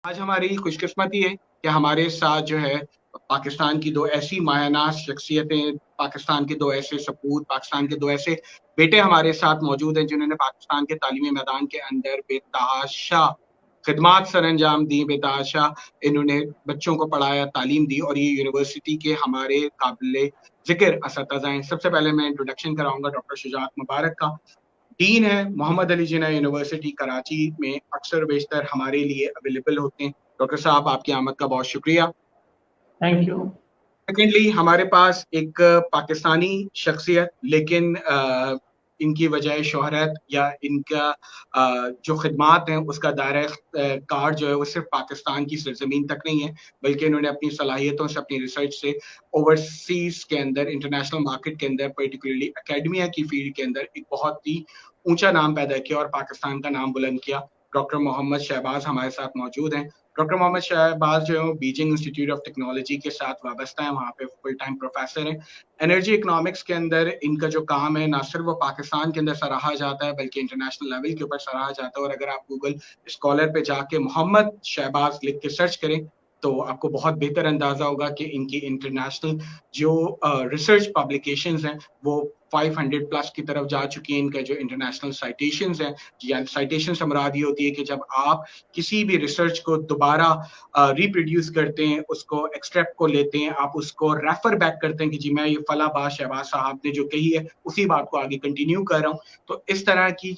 आज हमारी खुशकिस्मती है कि हमारे साथ जो है पाकिस्तान की दो ऐसी मायनाज शख्सियतें, पाकिस्तान के दो ऐसे सपूत, पाकिस्तान के दो ऐसे बेटे हमारे साथ मौजूद हैं जिन्होंने पाकिस्तान के तालीमी मैदान के अंदर बेतहाशा खिदमात सर अंजाम दी, बेतहाशा इन्होंने बच्चों को पढ़ाया, तालीम दी और ये यूनिवर्सिटी के हमारे काबिल जिक्र असतज़ा हैं। सबसे पहले मैं इंट्रोडक्शन कराऊंगा डॉक्टर शुजात मुबारक का। डीन है मोहम्मद अली जिन्ना यूनिवर्सिटी कराची में, अक्सर बेशतर हमारे लिए अवेलेबल होते हैं। डॉक्टर साहब आपकी आमद का बहुत शुक्रिया। Thank you. सेकेंडली हमारे पास एक पाकिस्तानी शख्सियत, लेकिन इनकी वजह शोहरत या इनका जो खिदमात हैं उसका दायरा कार जो है वो सिर्फ पाकिस्तान की सरजमीन तक नहीं है, बल्कि इन्होंने अपनी सलाहियतों से, अपनी रिसर्च से ओवरसीज के अंदर, इंटरनेशनल मार्केट के अंदर, पर्टिकुलरली एकेडमिया की फील्ड के अंदर एक बहुत ही ऊंचा नाम पैदा किया और पाकिस्तान का नाम बुलंद किया। डॉक्टर मोहम्मद शहबाज हमारे साथ मौजूद हैं। डॉक्टर मोहम्मद शहबाज जो है बीजिंग इंस्टीट्यूट ऑफ टेक्नोलॉजी के साथ वाबस्ता है, वहाँ पे फुल टाइम प्रोफेसर हैं। एनर्जी इकोनॉमिक्स के अंदर इनका जो काम है ना सिर्फ वो पाकिस्तान के अंदर सराहा जाता है बल्कि इंटरनेशनल लेवल के ऊपर सराहा जाता है। और अगर आप गूगल स्कॉलर पे जाके मोहम्मद शहबाज लिख के सर्च करें तो आपको बहुत बेहतर अंदाजा होगा कि इनकी इंटरनेशनल जो रिसर्च पब्लिकेशंस हैं वो 500 प्लस की तरफ जा चुकी हैं। इनका जो इंटरनेशनल साइटेशंस हैं, या साइटेशन से मुराद ये होती है कि जब आप किसी भी रिसर्च को दोबारा रिप्रोड्यूस करते हैं, उसको एक्सट्रैक्ट को लेते हैं, आप उसको रेफर बैक करते हैं कि जी मैं ये फला बात शहबाज साहब ने जो कही है उसी बात को आगे कंटिन्यू कर रहा हूँ। तो इस तरह की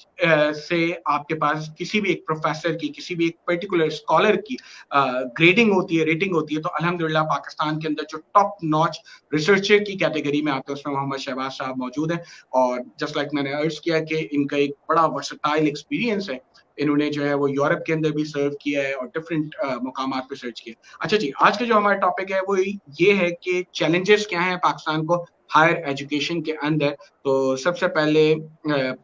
से आपके पास किसी भी एक प्रोफेसर की, किसी भी एक पर्टिकुलर स्कॉलर की ग्रेडिंग होती है, रेटिंग होती है, तो अल्हम्दुलिल्लाह पाकिस्तान के अंदर जो टॉप नॉच रिसर्चर की कैटेगरी में आते हैं उसमें मोहम्मद शहबाज साहब मौजूद हैं। और जस्ट लाइक मैंने अर्ज किया कि इनका एक बड़ा वर्सटाइल एक्सपीरियंस है। इन्होंने जो है वो यूरोप के अंदर भी सर्व किया है और डिफरेंट मुकामात पे सर्च किया। अच्छा जी, आज का जो हमारा टॉपिक है वो ये है कि चैलेंजेस क्या हैं पाकिस्तान को हायर एजुकेशन के अंदर। तो सबसे पहले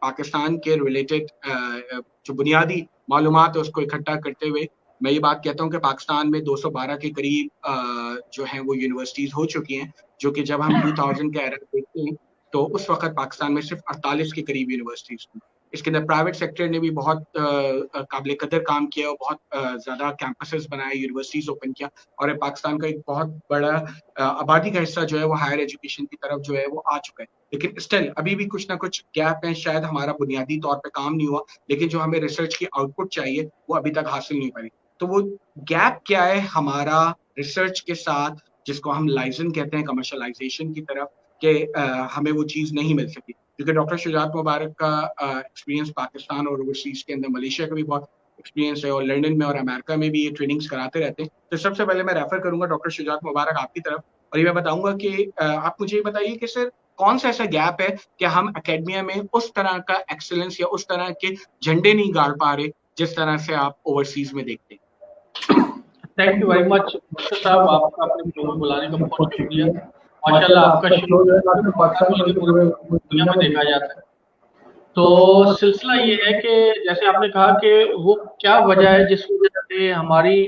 पाकिस्तान के रिलेटेड जो बुनियादी मालूमात है उसको इकट्ठा करते हुए मैं ये बात कहता हूँ कि पाकिस्तान में 212 के करीब जो है वो यूनिवर्सिटीज हो चुकी हैं, जो कि जब हम 2000 का एरा देखते हैं तो उस वक्त पाकिस्तान में सिर्फ 48 के करीब यूनिवर्सिटीज थी। इसके अंदर प्राइवेट सेक्टर ने भी बहुत काबिल कदर काम किया और बहुत ज्यादा कैंपसेस बनाए, यूनिवर्सिटीज ओपन किया और पाकिस्तान का एक बहुत बड़ा आबादी का हिस्सा जो है वो हायर एजुकेशन की तरफ जो है वो आ चुका है। लेकिन स्टिल अभी भी कुछ ना कुछ गैप है, शायद हमारा बुनियादी तौर पे काम नहीं हुआ, लेकिन जो हमें रिसर्च की आउटपुट चाहिए वो अभी तक हासिल नहीं पाई। तो वो गैप क्या है हमारा रिसर्च के साथ, जिसको हम लाइजन कहते हैं कमर्शलाइजेशन की तरफ, कि हमें वो चीज़ नहीं मिल सकी। क्योंकि डॉक्टर शुजात मुबारक का एक्सपीरियंस पाकिस्तान और ओवरसीज के अंदर, मलेशिया का भी बहुत एक्सपीरियंस है और लंदन में और अमेरिका में भी ये ट्रेनिंग्स कराते रहते हैं। तो सबसे पहले मैं रेफर करूंगा डॉक्टर शुजात मुबारक आपकी तरफ और ये मैं बताऊंगा कि आप मुझे ये बताइए कि सर कौन सा ऐसा गैप है कि हम एकेडमिया में उस तरह का एक्सेलेंस या उस तरह के झंडे नहीं गाड़ पा रहे जिस तरह से आप ओवरसीज में देखते हैं। Thank you very much doctor साहब, आपका अपने शो में बुलाने का बहुत शुक्रिया। माशाल्लाह आपका शो जो है ना सिर्फ पाकिस्तान बल्कि पूरे दुनिया में देखा जाता है। तो सिलसिला ये है कि जैसे आपने कहा कि वो क्या वजह है जिस वजह से हमारी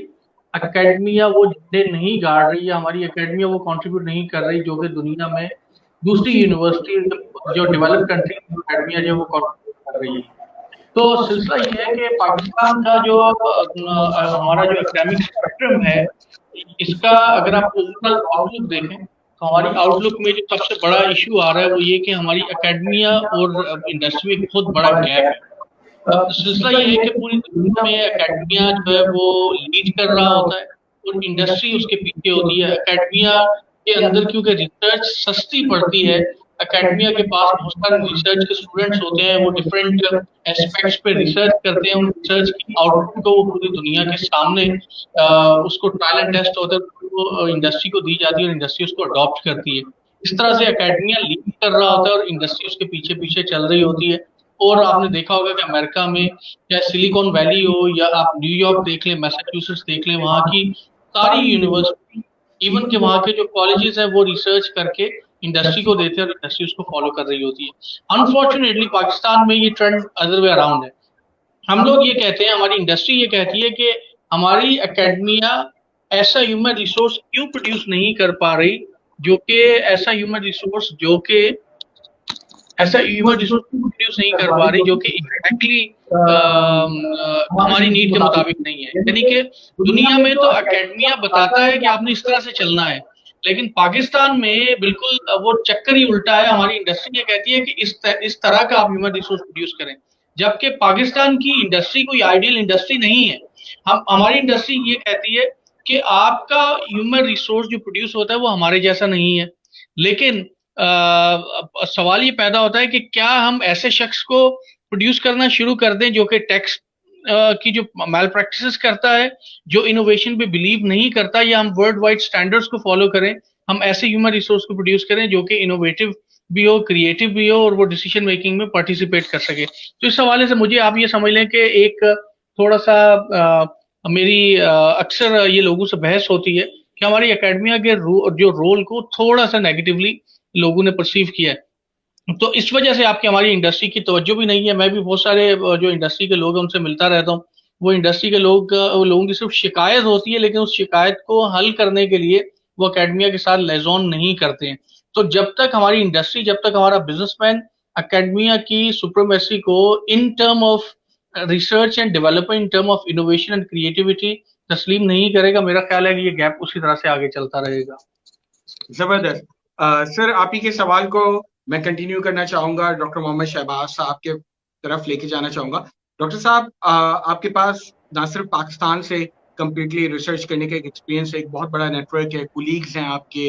एकेडमिया वो झंडे नहीं गाड़ रही, या हमारी एकेडमिया वो कंट्रीब्यूट नहीं कर रही जो कि दुनिया में दूसरी यूनिवर्सिटी जो डेवलप कंट्री एकेडमिया जो है वो कंट्रीब्यूट कर रही है। तो सिलसिला ये है कि पाकिस्तान का जो हमारा जो एकेडमिक स्पेक्ट्रम है, इसका अगर आप ओवरऑल आउटलुक देखें तो हमारी आउटलुक में जो सबसे बड़ा इशू आ रहा है वो ये कि हमारी एकेडमिया और इंडस्ट्री में बहुत बड़ा गैप है। सिलसिला ये है कि पूरी दुनिया में एकेडमिया जो है वो लीड कर रहा होता है और इंडस्ट्री उसके पीछे होती है। एकेडमिया के अंदर क्योंकि रिसर्च सस्ती पड़ती है, एकेडमिया के पास बहुत सारे रिसर्च के स्टूडेंट्स होते हैं, वो डिफरेंट एस्पेक्ट्स पे रिसर्च करते हैं, उन रिसर्च की आउटपुट को वो पूरी दुनिया के सामने उसको ट्रायल एंड टेस्ट होता है, वो इंडस्ट्री को दी जाती है और इंडस्ट्री उसको अडॉप्ट करती है। इस तरह से एकेडमिया लीड कर रहा होता है और इंडस्ट्री उसके पीछे पीछे चल रही होती है। और आपने देखा होगा कि अमेरिका में चाहे सिलिकॉन वैली हो या आप न्यूयॉर्क देख लें, मैसाचुसेट्स देख लें, वहाँ की सारी यूनिवर्सिटी, इवन के वहाँ के जो कॉलेजेस हैं वो रिसर्च करके इंडस्ट्री को देते हैं और इंडस्ट्री उसको फॉलो कर रही होती है। अनफॉर्चुनेटली पाकिस्तान में ये ट्रेंड अदर वे अराउंड है। हम लोग ये कहते हैं, हमारी इंडस्ट्री ये कहती है कि हमारी एकेडमिया ऐसा ह्यूमन रिसोर्स क्यों प्रोड्यूस नहीं कर पा रही, जो कि ऐसा ह्यूमन रिसोर्स जो कि ऐसा ह्यूमन रिसोर्स प्रोड्यूस नहीं कर पा रही जो कि एग्जैक्टली हमारी नीड के मुताबिक नहीं है। यानी कि दुनिया में तो एकेडमिया बताता है कि आपने इस तरह से चलना है, लेकिन पाकिस्तान में बिल्कुल वो चक्कर ही उल्टा है। हमारी इंडस्ट्री ये कहती है कि इस तरह का आप ह्यूमन रिसोर्स प्रोड्यूस करें, जबकि पाकिस्तान की इंडस्ट्री कोई आइडियल इंडस्ट्री नहीं है। हमारी इंडस्ट्री ये कहती है कि आपका ह्यूमन रिसोर्स जो प्रोड्यूस होता है वो हमारे जैसा नहीं है। लेकिन सवाल ये पैदा होता है कि क्या हम ऐसे शख्स को प्रोड्यूस करना शुरू कर दें जो कि टैक्स की जो मैल प्रैक्टिसेस करता है, जो इनोवेशन पे बिलीव नहीं करता, या हम वर्ल्ड वाइड स्टैंडर्ड्स को फॉलो करें, हम ऐसे ह्यूमन रिसोर्स को प्रोड्यूस करें जो कि इनोवेटिव भी हो, क्रिएटिव भी हो और वो डिसीजन मेकिंग में पार्टिसिपेट कर सके। तो इस हवाले से मुझे आप ये समझ लें कि एक थोड़ा सा मेरी अक्सर ये लोगों से बहस होती है कि हमारी एकेडमिया के जो रोल को थोड़ा सा नेगेटिवली लोगों ने परसीव किया है। तो इस वजह से आपकी हमारी इंडस्ट्री की तवज्जो भी नहीं है। मैं भी बहुत सारे जो इंडस्ट्री के लोग हैं उनसे मिलता रहता हूँ। वो इंडस्ट्री के लोगों की सिर्फ शिकायत होती है, लेकिन उस शिकायत को हल करने के लिए वो एकेडमिया के साथ लेजॉन नहीं करते हैं। तो जब तक हमारी इंडस्ट्री, जब तक हमारा बिजनेसमैन एकेडमिया की सुप्रीमेसी को in term of research and development, in term of innovation and creativity तस्लीम नहीं करेगा, मेरा ख्याल है कि ये गैप उसी तरह से आगे चलता रहेगा। जबरदस्त। सर, आप ही के सवाल को मैं कंटिन्यू करना चाहूंगा, डॉक्टर मोहम्मद शहबाज साहब के तरफ लेके जाना चाहूंगा। डॉक्टर साहब, आपके पास ना सिर्फ पाकिस्तान से कंप्लीटली रिसर्च करने का एक एक्सपीरियंस है, एक बहुत बड़ा नेटवर्क है, कुलीग्स हैं आपके,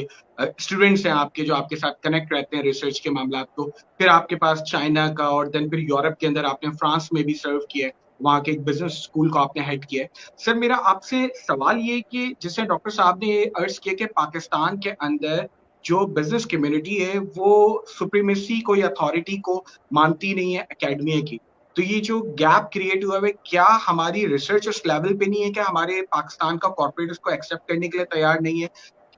स्टूडेंट्स हैं आपके जो आपके साथ कनेक्ट रहते हैं रिसर्च के मामला को, फिर आपके पास चाइना का, और देन फिर यूरोप के अंदर आपने फ्रांस में भी सर्व किया है, वहाँ के एक बिजनेस स्कूल को आपने हेड किया है। सर, मेरा आपसे सवाल ये कि जिससे डॉक्टर साहब ने अर्ज किया कि पाकिस्तान के अंदर जो बिजनेस कम्युनिटी है वो सुप्रीमेसी को या अथॉरिटी को मानती नहीं है एकेडमिया की, तो ये जो गैप क्रिएट हुआ है, क्या हमारी रिसर्च उस लेवल पे नहीं है? क्या हमारे पाकिस्तान का कॉर्पोरेट उसको एक्सेप्ट करने के लिए तैयार नहीं है?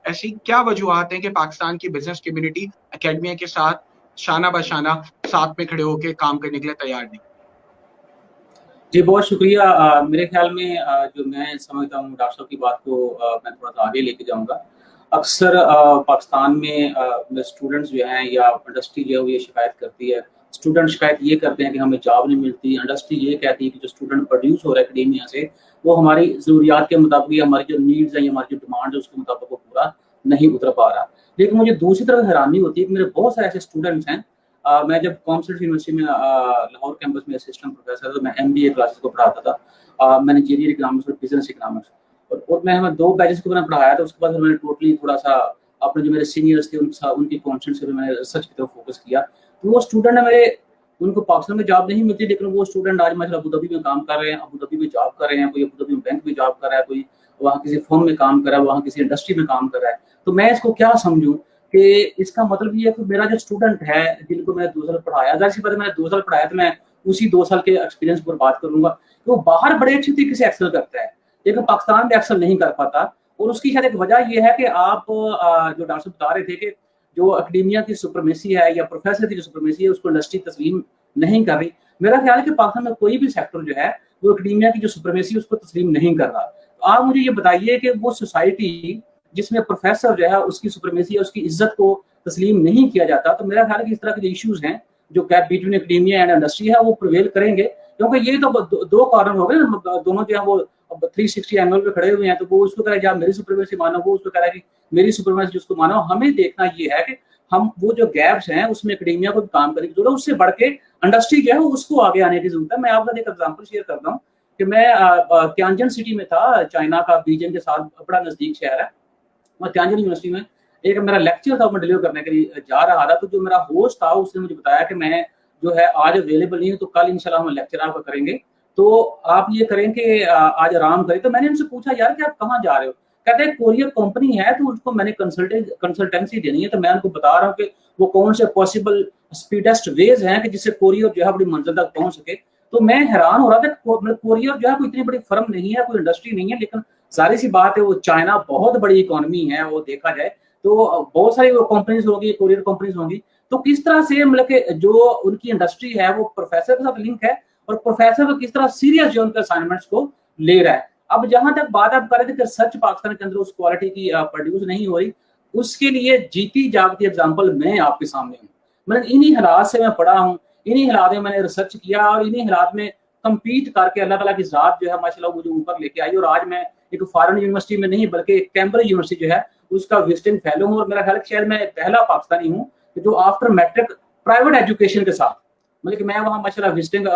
ऐसी क्या वजूहत हैं कि पाकिस्तान की बिजनेस कम्युनिटी एकेडमिया के साथ शाना बशाना साथ में खड़े होकर काम करने के लिए तैयार नहीं? जी, बहुत शुक्रिया। मेरे ख्याल में जो मैं समझता हूँ डॉक्टर साहब की बात को मैं थोड़ा सा आगे लेके जाऊँगा। अक्सर पाकिस्तान में स्टूडेंट्स जो हैं या इंडस्ट्री जो है वो ये शिकायत करती है, स्टूडेंट शिकायत ये करते हैं कि हमें जॉब नहीं मिलती। इंडस्ट्री ये कहती है कि जो स्टूडेंट प्रोड्यूस हो रहा है एकेडेमिया से, वो हमारी ज़रूरियात के मुताबिक या हमारी जो नीड्स हैं या हमारी जो डिमांड है उसके मुताबिक वो पूरा नहीं उतर पा रहा। लेकिन मुझे दूसरी तरफ हैरानी होती है कि मेरे बहुत सारे ऐसे स्टूडेंट्स हैं। मैं जब कॉमर्स यूनिवर्सिटी में लाहौर कैंपस में असिस्टेंट प्रोफेसर था, मैं एमबीए क्लासेस को पढ़ाता था। मैनेजरियल इकोनॉमिक्स और बिजनेस इकोनॉमिक्स, और मैं 2 बैचेस को मैंने पढ़ाया था। उसके बाद मैंने टोटली थोड़ा सा अपने जो मेरे सीनियर्स थे उनकी कॉन्सेप्ट से भी मैंने रिसर्च की तरफ फोकस किया। तो वो स्टूडेंट है मेरे, उनको पाकिस्तान में जॉब नहीं मिलती, लेकिन वो स्टूडेंट आज माशाल्लाह अबू धाबी में काम कर रहे हैं, अबू धाबी में जॉब कर रहे हैं, कोई अबू धाबी में बैंक में जॉब कर रहा है, कोई वहाँ किसी फर्म में काम कर रहा है, वहाँ किसी इंडस्ट्री में काम कर रहा है। तो मैं इसको क्या समझूं कि इसका मतलब ये है कि मेरा जो स्टूडेंट है जिनको मैंने 2 साल पढ़ाया, जाहिर सी बात है मैंने 2 साल पढ़ाया तो मैं उसी 2 साल के एक्सपीरियंस पर बात करूंगा। तो बाहर बड़े अच्छे तरीके से एक्सेल करता है, लेकिन पाकिस्तान में एक्सेल नहीं कर पाता। और उसकी शायद एक वजह ये है कि आप जो डॉक्टर साहब बता रहे थे कि जो एकेडेमिया की सुप्रीमेसी है या प्रोफेसर की जो सुप्रीमेसी है उसको इंडस्ट्री तस्लीम नहीं कर रही। मेरा ख्याल है कि पाकिस्तान में कोई भी सेक्टर जो है वो एकेडेमिया की जो सुप्रीमेसी है उसको तस्लीम नहीं कर रहा। तो आप मुझे ये बताइए कि वो सोसाइटी जिसमें प्रोफेसर जो है उसकी सुप्रीमेसी है, उसकी इज्जत को तस्लीम नहीं किया जाता, तो मेरा ख्याल है कि इस तरह के जो इश्यूज हैं जो gap between academia and industry है वो प्रिवेल करेंगे। क्योंकि ये तो दो कारण हो गए, दोनों जो है वो 360 एंगल पे खड़े हुए हैं। तो वो उसको कह रहा है मेरी सुप्रीमेसी मानो, वो उसको कह रहा है कि मेरी सुप्रीमेसी जिसको मानो। हमें देखना ये है कि हम वो जो गैप्स हैं उसमें एकेडेमिया को काम करने की जरूरत है, उससे बढ़ के इंडस्ट्री जो है उसको आगे आने की जरूरत है। मैं आपका एक एग्जाम्पल शेयर करता हूँ कि मैं तियानजिन सिटी में था, चाइना का बीजिंग के साथ बड़ा नजदीक शहर है। मैं तियानजिन यूनिवर्सिटी में एक मेरा लेक्चर था, मैं डिलीवर करने के लिए जा रहा था। तो जो मेरा होस्ट था उसने मुझे बताया कि मैं जो है आज अवेलेबल नहीं हूँ, तो कल इंशाल्लाह हम लेक्चर आपका करेंगे, तो आप ये करें कि आज आराम करें। तो मैंने उनसे पूछा यार कि आप कहाँ जा रहे हो? कहते हैं कोरियर कंपनी है तो उसको मैंने कंसल्टेंसी देनी है, तो मैं उनको बता रहा हूँ कि वो कौन से पॉसिबल स्पीडेस्ट वेज हैं कि जिससे कोरियर जो है बड़ी मंजिल तक पहुंच सके। तो मैं हैरान हो रहा था, कोरियर जो है कोई इतनी बड़ी फर्म नहीं है, कोई इंडस्ट्री नहीं है, लेकिन जाहिर सी बात है वो चाइना बहुत बड़ी इकोनॉमी है, वो देखा जाए तो बहुत सारी वो कंपनीज होगी, कोरियर कंपनीज होंगी। तो किस तरह से मतलब कि जो उनकी इंडस्ट्री है वो प्रोफेसर के साथ लिंक है, और प्रोफेसर को किस तरह सीरियस जो उनके असाइनमेंट्स को ले रहा है। अब जहां तक बात आप कर रहे थे कि सच पाकिस्तान के अंदर उस क्वालिटी की प्रोड्यूस नहीं हो रही, उसके लिए जीती जागती एग्जांपल मैं आपके सामने हूँ। मतलब इन्हीं हालात से मैं पढ़ा हूँ, इन्हीं हालात में मैंने रिसर्च किया और इन्हीं हालात में कम्पीट करके अल्लाह ताला की ज़ात जो है माशाल्लाह मुझे ऊपर लेके आई और आज मैं एक फॉरेन यूनिवर्सिटी में नहीं बल्कि कैम्ब्रिज यूनिवर्सिटी जो है उसका विजिटिंग फेलो हूँ और मेरा ख्याल शायद मैं पहला पाकिस्तानी हूँ जो आफ्टर मैट्रिक प्राइवेट एजुकेशन के साथ, मतलब कि मैं वहाँ माशाल्लाह विजिटिंग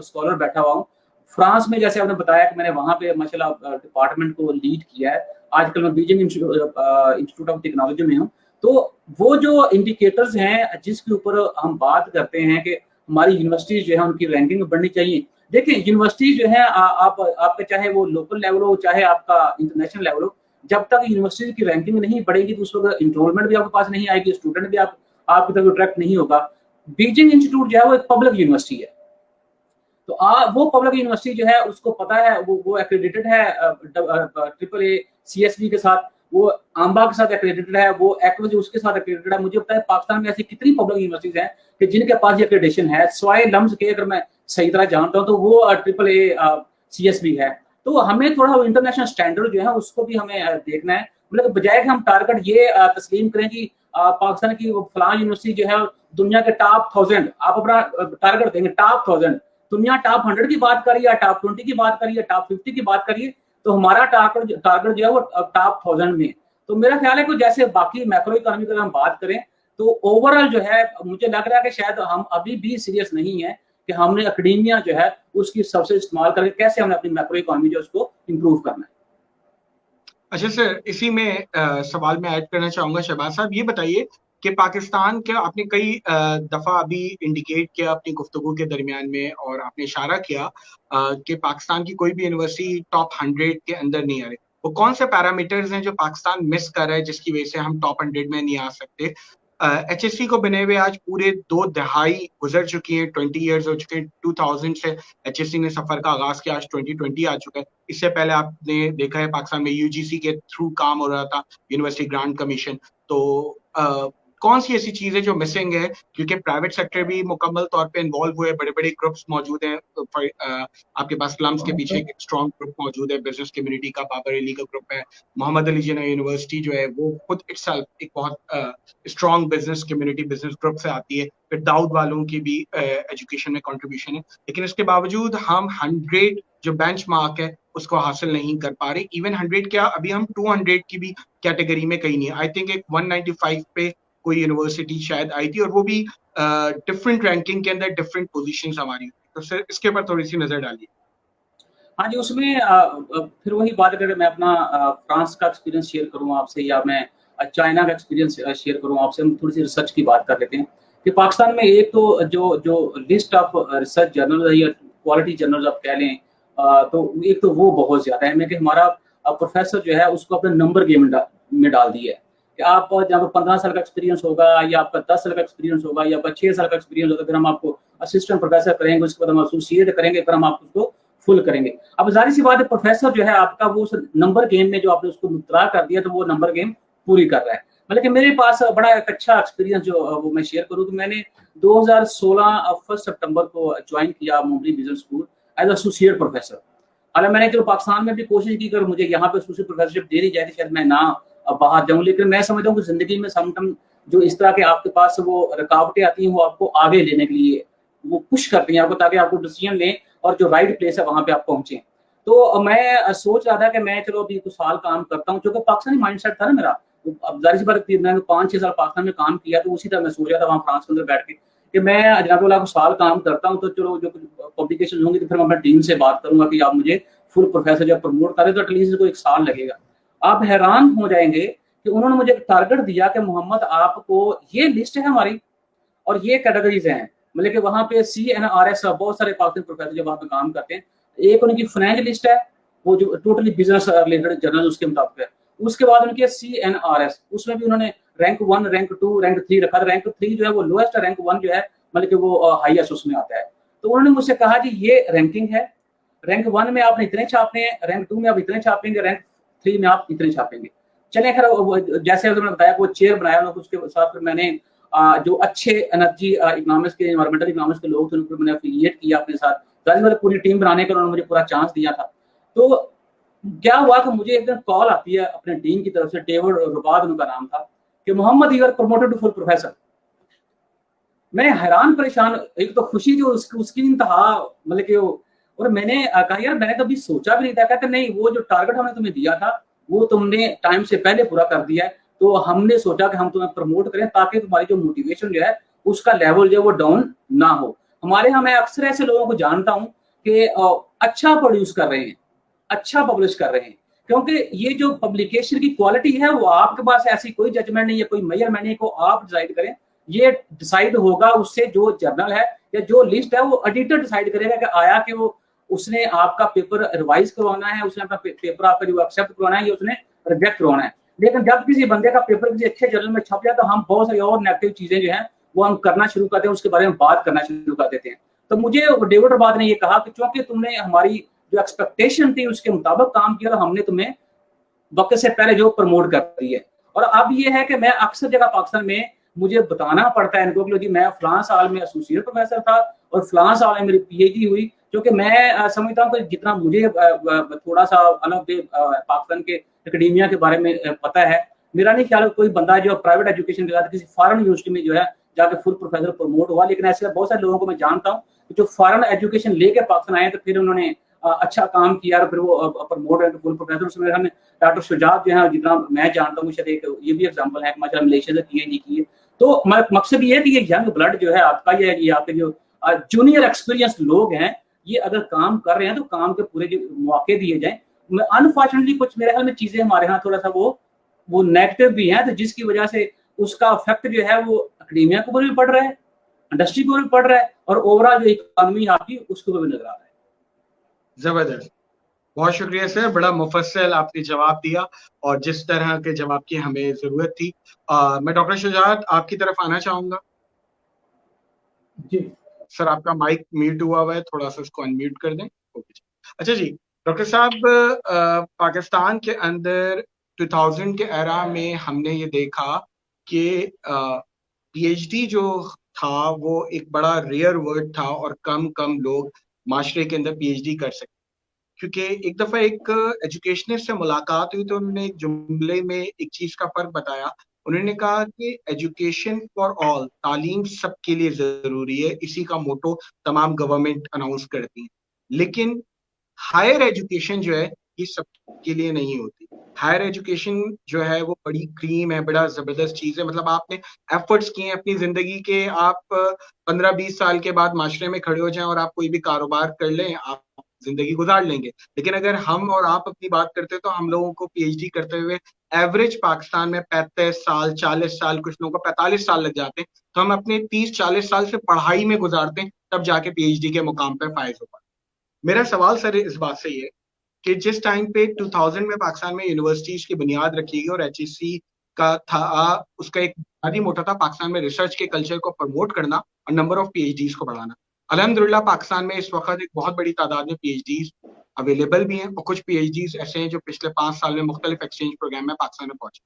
स्कॉलर बैठा हुआ हूँ। फ्रांस में जैसे आपने बताया कि मैंने वहाँ पे माशाल्लाह डिपार्टमेंट को लीड किया है, आजकल मैं बीजिंग इंस्टीट्यूट ऑफ टेक्नोलॉजी में हूँ। तो वो जो इंडिकेटर्स हैं जिसके ऊपर हम बात करते हैं कि हमारी यूनिवर्सिटीज जो है उनकी रैंकिंग बढ़नी चाहिए। देखिए यूनिवर्सिटी जो है आप आपका चाहे वो लोकल लेवल हो चाहे आपका इंटरनेशनल लेवल हो, जब तक यूनिवर्सिटी की रैंकिंग नहीं बढ़ेगी तो उस वक्त इंरोलमेंट भी आपके पास नहीं आएगी, स्टूडेंट भी आपकी तरफ अट्रैक्ट नहीं होगा। बीजिंग इंस्टीट्यूट जो है वो एक पब्लिक यूनिवर्सिटी है, तो वो पब्लिक यूनिवर्सिटी जो है उसको पता है वो एक्रेडिटेड है AAA CSB के साथ, वो आम्बा के साथ एक्रेडिटेड है, वो एक्व जो उसके साथ एक्रेडिटेड है। मुझे पता है पाकिस्तान में ऐसी कितनी पब्लिक यूनिवर्सिटीज हैं कि जिनके पास ये एक्रेडिटेशन है, स्वाय लम्स के अगर मैं सही तरह जानता हूँ तो वो AAA CSB है। तो हमें थोड़ा इंटरनेशनल स्टैंडर्ड जो है उसको भी हमें देखना है, मतलब बजाय कि हम टारगेट ये तस्लीम करें कि पाकिस्तान की फलां यूनिवर्सिटी जो है दुनिया के टॉप 1000, आप अपना टारगेट देंगे टॉप 1000, दुनिया टॉप 100 की बात करिए, टॉप 20 की बात करिए, टॉप 50 की बात करिए, तो हमारा टारगेट जो है वो टॉप 1000 में। तो मेरा ख्याल है कि जैसे बाकी मैक्रो इकोनॉमी की हम बात करें तो ओवरऑल जो है मुझे लग रहा है कि शायद हम अभी भी सीरियस नहीं है कि हमने एकेडमिया जो है उसकी सबसे इस्तेमाल करके कैसे हमने अपनी मैक्रो इकोनॉमी जो उसको इम्प्रूव करना है। अच्छा सर, इसी में सवाल मैं ऐड करना चाहूंगा। शहबाज साहब ये बताइए कि पाकिस्तान के आपने कई दफा अभी इंडिकेट किया अपनी गुफ्तगू के दरमियान में और आपने इशारा किया कि पाकिस्तान की कोई भी यूनिवर्सिटी टॉप 100 के अंदर नहीं आ रही। वो कौन से पैरामीटर्स हैं जो पाकिस्तान मिस कर रहा है जिसकी वजह से हम टॉप 100 में नहीं आ सकते? HSC को बने हुए आज पूरे 2 दहाई गुजर चुकी है, 20 ईयर्स हो चुके हैं। 2000 से HSC ने सफर का आगाज किया, आज 2020 आ चुका है। इससे पहले आपने देखा है पाकिस्तान में UGC के थ्रू काम हो रहा था, यूनिवर्सिटी ग्रांट कमीशन। तो कौन सी ऐसी चीजें जो मिसिंग है, क्योंकि प्राइवेट सेक्टर भी मुकम्मल तौर पे इन्वॉल्व हुए, बड़े बड़े ग्रुप्स मौजूद हैं। आपके पास स्लम्स के पीछे एक स्ट्रॉन्ग ग्रुप मौजूद है, बिजनेस कम्युनिटी का बाबर अली का ग्रुप है, मोहम्मद अली जिन्ना यूनिवर्सिटी जो है वो खुद इटसेल्फ एक बहुत strong business community, business group से आती है। फिर दाऊद वालों की भी एजुकेशन में कंट्रीब्यूशन है, लेकिन इसके बावजूद हम 100 जो बेंच मार्क है उसको हासिल नहीं कर पा रहे। इवन 100 क्या, अभी हम 200 की भी कैटेगरी में कहीं नहीं है। आई थिंक एक 195 पे कोई यूनिवर्सिटी शायद आई थी, और वो भी डिफरेंट रैंकिंग के अंदर डिफरेंट पोजीशंस हमारी। तो सर इसके ऊपर थोड़ी सी नजर डालिए। हाँ जी, उसमें फिर वही बात अगर मैं अपना फ्रांस का एक्सपीरियंस शेयर करूँ आपसे या मैं चाइना का एक्सपीरियंस शेयर करूँ आपसे, हम थोड़ी सी रिसर्च की बात कर लेते हैं कि पाकिस्तान में एक तो जो लिस्ट ऑफ रिसर्च जर्नल या क्वालिटी जर्नल आप कह लें, तो एक तो वो बहुत ज्यादा है। मैं कि हमारा प्रोफेसर जो है उसको अपने नंबर गेम में डाल दिया है कि आप जब 15 साल का एक्सपीरियंस होगा या आपका 10 साल का एक्सपीरियंस होगा या आपका 6 साल का एक्सपीरियंस होगा, फिर हम आपको असिस्टेंट प्रोफेसर करेंगे, उसके बाद हम एसोसिएट करेंगे, फिर हम आपको फुल करेंगे। अब जाहिर सी बात है प्रोफेसर जो है आपका वो नंबर गेम में जो आपने उसको मुबतला कर दिया तो वो नंबर गेम पूरी कर रहा है। मतलब कि मेरे पास बड़ा एक अच्छा एक्सपीरियंस जो वो मैं शेयर करूँ तो मैंने 2016 1 सितंबर को ज्वाइन किया Mumbai business school as associate professor. हालांकि मैंने जो पाकिस्तान में भी कोशिश की, अगर मुझे यहाँ पे एसोसिएट प्रोफेसरशिप दे दी जाए शायद मैं ना बाहर जाऊँ, लेकिन मैं समझता हूँ कि जिंदगी में समटाइम जो इस तरह के आपके पास वो रुकावटें आती हैं वो आपको आगे लेने के लिए वो पुश करती हैं आपको, ताकि आपको डिसीजन लें और जो राइट प्लेस है वहां पे आप पहुंचे। तो मैं सोच रहा था कि मैं चलो अभी कुछ साल काम करता हूँ, क्योंकि पाकिस्तानी माइंडसेट था ना मेरा। अब जाहिर सी बात मैंने 5-6 साल पाकिस्तान में काम किया, तो उसी तरह मैं सोच रहा था वहाँ फ्रांस के अंदर बैठ के कि मैं जनाब कुछ साल काम करता हूँ तो चलो जो पब्लिकेशन होंगी तो फिर मैं अपनी टीम से बात करूंगा कि आप मुझे फुल प्रोफेसर जब प्रमोट करें तो एटलीस्ट को 1 साल लगेगा। आप हैरान हो जाएंगे कि उन्होंने मुझे टारगेट दिया कि मोहम्मद आपको ये लिस्ट है हमारी और ये कैटेगरीज हैं, मतलब कि वहाँ पे CNRS बहुत सारे पाकिस्तानी प्रोफेसर जो वहाँ पे काम करते हैं। एक उनकी फाइनेंस लिस्ट है वो जो टोटली बिजनेस रिलेटेड जर्नल उसके मुताबिक है। उसके बाद उनकी CNRS, उसमें भी उन्होंने रैंक 1, रैंक 2, रैंक 3 रखा। रैंक 3 जो है वो लोएस्ट है, रैंक 1 जो है मतलब कि वो हाईएस्ट उसमें आता है। तो उन्होंने मुझसे कहा कि ये रैंकिंग है, रैंक 1 में आपने इतने छापने हैं, रैंक 2 में आप इतने छापेंगे, रैंक 3 में आप इतने छापेंगे। चले खैर जैसे मैंने बताया वो चेयर बनाया, उसके साथ फिर मैंने जो अच्छे एनर्जी इकोनॉमिक्स के, एनवायरमेंटल इकोनॉमिक्स के लोग थे उनको मैंने एफिलिएट किया अपने साथ। मैंने पूरी टीम बनाने का उन्होंने मुझे पूरा चांस दिया था। तो क्या हुआ कि मुझे एक दिन कॉल आती है अपने टीम की तरफ से, डेविड रुबाद उनका नाम था, कि Mohammad you are promoted to full professor. मैं हैरान परेशान, एक तो खुशी जो उसकी इंतहा, मतलब कि और मैंने कहा यार मैंने कभी सोचा भी नहीं था। कहते नहीं, वो जो टारगेट हमने तुम्हें दिया था वो तुमने टाइम से पहले पूरा कर दिया है, तो हमने सोचा कि हम तुम्हें प्रमोट करें ताकि तुम्हारी जो मोटिवेशन जो है उसका लेवल जो है वो डाउन ना हो। हमारे यहाँ मैं अक्सर ऐसे लोगों को जानता हूँ कि अच्छा प्रोड्यूस कर रहे हैं, अच्छा पब्लिश कर रहे हैं, क्योंकि ये जो पब्लिकेशन की क्वालिटी है वो आपके पास ऐसी कोई जजमेंट नहीं है, कोई मेजरमेंट नहीं को आप डिसाइड करें। ये डिसाइड होगा उससे जो जर्नल है या जो लिस्ट है वो एडिटर डिसाइड करेगा कि आया कि वो उसने आपका पेपर रिवाइज करवाना है, उसने अपना पेपर आपका जो एक्सेप्ट करवाना है या उसने रिजेक्ट करवाना है। लेकिन जब किसी बंदे का पेपर किसी अच्छे जर्नल में छप जाए तो हम बहुत सारी और नेगेटिव चीजें जो है वो हम करना शुरू करते हैं, उसके बारे में बात करना शुरू कर देते हैं। तो मुझे डेविड रबात ने ये कहा कि चूंकि तुमने हमारी जो एक्सपेक्टेशन थी उसके मुताबिक काम किया तो हमने तुम्हें वक्त से पहले जो प्रमोट कर दी है। और अब ये है कि मैं अक्सर जगह पाकिस्तान में मुझे बताना पड़ता है इनको कि जी मैं फलां साल में एसोसिएट प्रोफेसर था और फलां साल में मेरी पीएचडी हुई, क्योंकि मैं समझता हूँ कि जितना मुझे थोड़ा सा अलग पाकिस्तान के एकेडमिया के बारे में पता है, मेरा नहीं ख्याल कोई बंदा जो प्राइवेट एजुकेशन के साथ किसी फॉरेन यूनिवर्सिटी में जो है जाके फुल प्रोफेसर प्रमोट हुआ। लेकिन ऐसे बहुत सारे लोगों को मैं जानता हूँ जो फॉरेन एजुकेशन लेके पाकिस्तान आए तो फिर उन्होंने अच्छा काम किया और फिर वो प्रमोट फुल प्रोफेसर। उसमें हमने डॉक्टर शुजात जो है, जितना मैं जानता हूँ, शायद एक ये भी एग्जांपल है, मलेशिया से पीएचडी की है। तो मकसद ये है कि ये यंग ब्लड जो है आपका, ये आपके जो जूनियर एक्सपीरियंस लोग हैं, ये अगर काम कर रहे हैं तो काम के पूरे जो मौके दिए जाएं। अनफॉर्चुनेटली कुछ मेरे ख्याल में चीजें हमारे यहाँ थोड़ा सा वो नेगेटिव भी है, तो जिसकी वजह से उसका इफेक्ट जो है वो एकेडमिया के ऊपर भी पड़ रहा है, इंडस्ट्री के ऊपर भी पड़ रहा है और ओवरऑल जो इकोनॉमी आपकी उसके ऊपर भी नजर आ रहा है। जबरदस्त, बहुत शुक्रिया सर, बड़ा मुफस्सल आपने जवाब दिया और जिस तरह के जवाब की हमें जरूरत थी। मैं डॉक्टर शुजात आपकी तरफ आना चाहूंगा। जी सर आपका माइक म्यूट हुआ है, थोड़ा सा इसको अनम्यूट कर दें। ओके जी, अच्छा जी डॉक्टर साहब, पाकिस्तान के अंदर 2000 के एरा में हमने ये देखा कि पीएचडी जो था वो एक बड़ा रेयर वर्ड था और कम कम लोग माशरे के अंदर पीएचडी कर सकते। क्योंकि एक दफा एक एजुकेशनिस्ट से मुलाकात हुई तो उन्होंने एक जुमले में एक चीज का फर्क बताया। उन्होंने कहा कि एजुकेशन फॉर ऑल, तालीम सबके लिए जरूरी है, इसी का मोटो तमाम गवर्नमेंट अनाउंस करती है। लेकिन हायर एजुकेशन जो है ये सबके लिए नहीं होती। हायर एजुकेशन जो है वो बड़ी क्रीम है, बड़ा जबरदस्त चीज है। मतलब आपने एफर्ट्स किए अपनी जिंदगी के, आप 15-20 साल के बाद माशरे में खड़े हो जाएं और आप कोई भी कारोबार कर लें, आप जिंदगी गुजार लेंगे। लेकिन अगर हम और आप अपनी बात करते तो हम लोगों को पीएचडी करते हुए एवरेज पाकिस्तान में 35 साल, 40 साल, कुछ लोगों को 45 साल लग जाते हैं। तो हम अपने 30-40 साल से पढ़ाई में गुजारते हैं, तब जाके पीएचडी के मुकाम पर फायज हो पाते। मेरा सवाल सर इस बात से ये कि जिस टाइम पे 2000 में पाकिस्तान में यूनिवर्सिटीज की बुनियाद रखी गई और एचईसी का था, उसका एक बुनियादी मोटा था पाकिस्तान में रिसर्च के कल्चर को प्रमोट करना और नंबर ऑफ पीएचडीज को बढ़ाना। अल्हम्दुलिल्लाह पाकिस्तान में इस वक्त एक बहुत बड़ी तादाद में पीएचडीज अवेलेबल भी हैं और कुछ पीएचडीज ऐसे हैं जो पिछले 5 साल में मुख्तलिफ एक्सचेंज प्रोग्राम में पाकिस्तान में पहुंचे।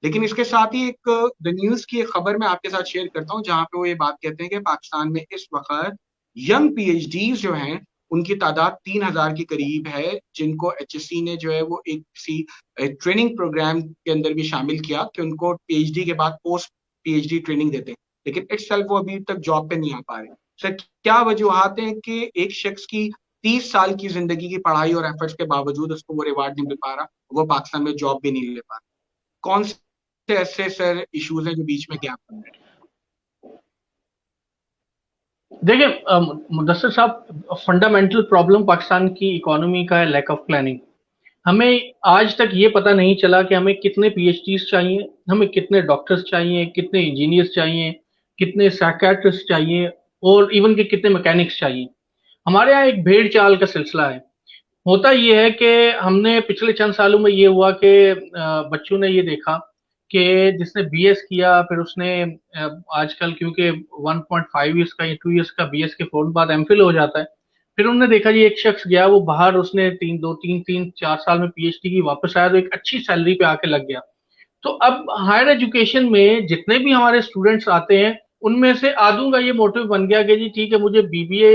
लेकिन इसके साथ ही एक द न्यूज की एक खबर मैं आपके साथ शेयर करता हूँ जहां पे वो ये बात कहते हैं कि पाकिस्तान में इस वक्त यंग पीएचडीज जो हैं उनकी तादाद 3000 के करीब है, जिनको एचएससी ने जो है वो एक किसी ट्रेनिंग प्रोग्राम के अंदर भी शामिल किया कि उनको पीएचडी के बाद पोस्ट पीएचडी ट्रेनिंग देते हैं। लेकिन इटसेल्फ वो अभी तक जॉब पे नहीं आ पा रहे। सर क्या वजूहत हैं कि एक शख्स की 30 साल की जिंदगी की पढ़ाई और एफर्ट्स के बावजूद उसको वो रिवार्ड नहीं मिल पा रहा, वो पाकिस्तान में जॉब भी नहीं ले पा रहा? कौन से ऐसे सर इश्यूज हैं जो बीच में गैप बन रहे हैं? देखिए मुदस्सिर साहब, फंडामेंटल प्रॉब्लम पाकिस्तान की इकोनॉमी का है लैक ऑफ प्लानिंग। हमें आज तक ये पता नहीं चला कि हमें कितने पीएचडीज चाहिए, हमें कितने डॉक्टर्स चाहिए, कितने इंजीनियर्स चाहिए, कितने साइकियाट्रिस्ट चाहिए और इवन के कितने मैकेनिक्स चाहिए। हमारे यहाँ एक भेड़ चाल का सिलसिला है। होता ये है कि हमने पिछले चंद सालों में ये हुआ कि बच्चों ने ये देखा कि जिसने बीएस किया फिर उसने आजकल क्योंकि 1.5 ईयर्स का या 2 ईयर्स का बीएस के फौरन बाद एमफिल हो जाता है, फिर उन्होंने देखा जी एक शख्स गया वो बाहर, उसने 3-4 साल में पीएचडी की, वापस आया तो एक अच्छी सैलरी पे आके लग गया। तो अब हायर एजुकेशन में जितने भी हमारे स्टूडेंट्स आते हैं उनमें से आधों का ये मोटिव बन गया कि जी ठीक है मुझे बीबीए